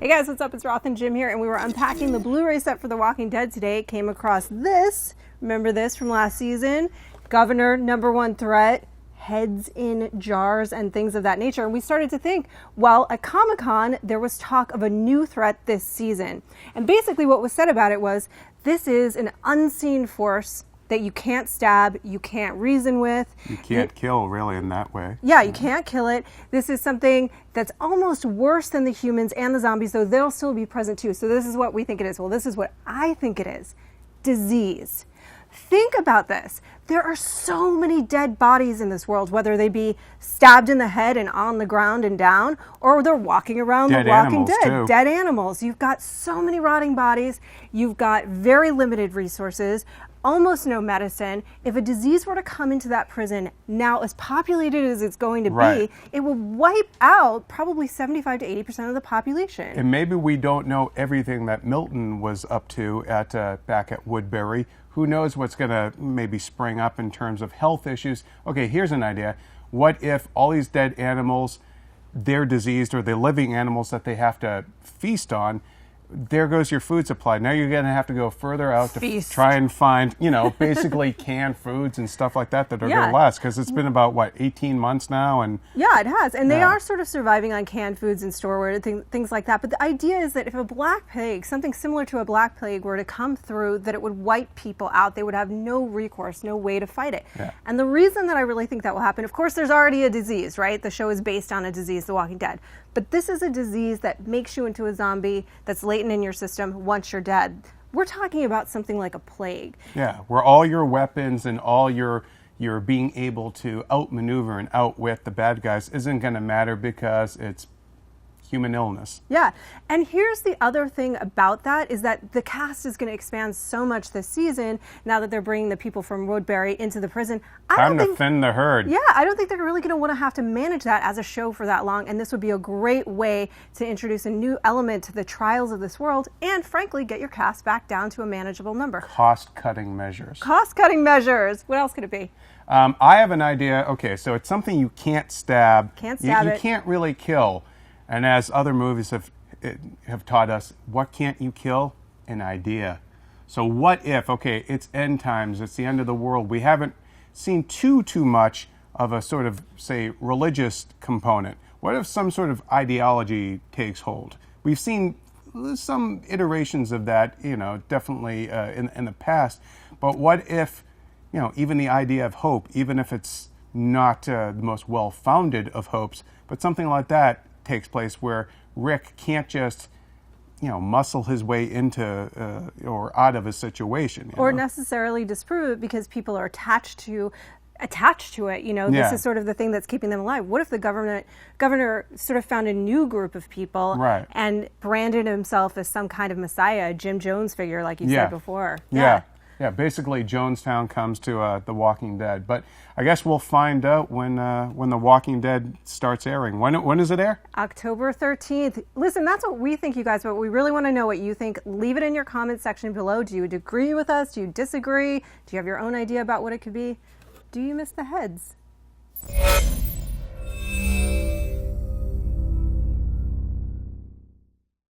Hey guys, what's up? It's Roth and Jim here, and we were unpacking the Blu-ray set for The Walking Dead today. Came across this. Remember this from last season? Governor, number one threat, heads in jars and things of that nature. And we started to think, well, at Comic-Con, there was talk of a new threat this season. And basically what was said about it was, this is an unseen force that you can't stab, you can't reason with. You can't kill, really, in that way. Yeah, you can't kill it. This is something that's almost worse than the humans and the zombies, though they'll still be present too. So this is what we think it is. Well, this is what I think it is. Disease. Think about this. There are so many dead bodies in this world, whether they be stabbed in the head and on the ground and down, or they're walking around the Walking Dead. Too. Dead animals. You've got so many rotting bodies. You've got very limited resources, almost no medicine. If a disease were to come into that prison, now as populated as it's going to be, it will wipe out probably 75 to 80% of the population. And maybe we don't know everything that Milton was up to at back at Woodbury. Who knows what's going to maybe spring up in terms of health issues. Okay, here's an idea. What if all these dead animals, they're diseased, or they're living animals that they have to feast on? There goes your food supply. Now you're going to have to go further out to try and find, basically canned foods and stuff like that are going to last, because it's been about, 18 months now? And yeah, it has. And they are sort of surviving on canned foods and storeware and things like that. But the idea is that if a black plague, something similar to a black plague, were to come through, that it would wipe people out. They would have no recourse, no way to fight it. Yeah. And the reason that I really think that will happen, of course, there's already a disease, right? The show is based on a disease, The Walking Dead. But this is a disease that makes you into a zombie that's latent in your system once you're dead. We're talking about something like a plague. Yeah, where all your weapons and all your being able to outmaneuver and outwit the bad guys isn't going to matter, because it's human illness. Yeah, and here's the other thing about that, is that the cast is going to expand so much this season now that they're bringing the people from Woodbury into the prison. Time to thin the herd. Yeah, I don't think they're really going to want to have to manage that as a show for that long, and this would be a great way to introduce a new element to the trials of this world and, frankly, get your cast back down to a manageable number. Cost-cutting measures. Cost-cutting measures. What else could it be? I have an idea. Okay, so it's something you can't stab. Can't stab it. You can't really kill. And as other movies have taught us, what can't you kill? An idea. So what if, okay, it's end times, it's the end of the world. We haven't seen too much of a sort of, say, religious component. What if some sort of ideology takes hold? We've seen some iterations of that, definitely in the past. But what if, even the idea of hope, even if it's not the most well-founded of hopes, but something like that takes place, where Rick can't just, muscle his way into or out of a situation. Or necessarily disprove it, because people are attached to it. This is sort of the thing that's keeping them alive. What if the governor sort of found a new group of people and branded himself as some kind of messiah, a Jim Jones figure, like you said before? Yeah, basically Jonestown comes to The Walking Dead. But I guess we'll find out when The Walking Dead starts airing. When does it air? October 13th. Listen, that's what we think, you guys, but we really want to know what you think. Leave it in your comment section below. Do you agree with us? Do you disagree? Do you have your own idea about what it could be? Do you miss the heads?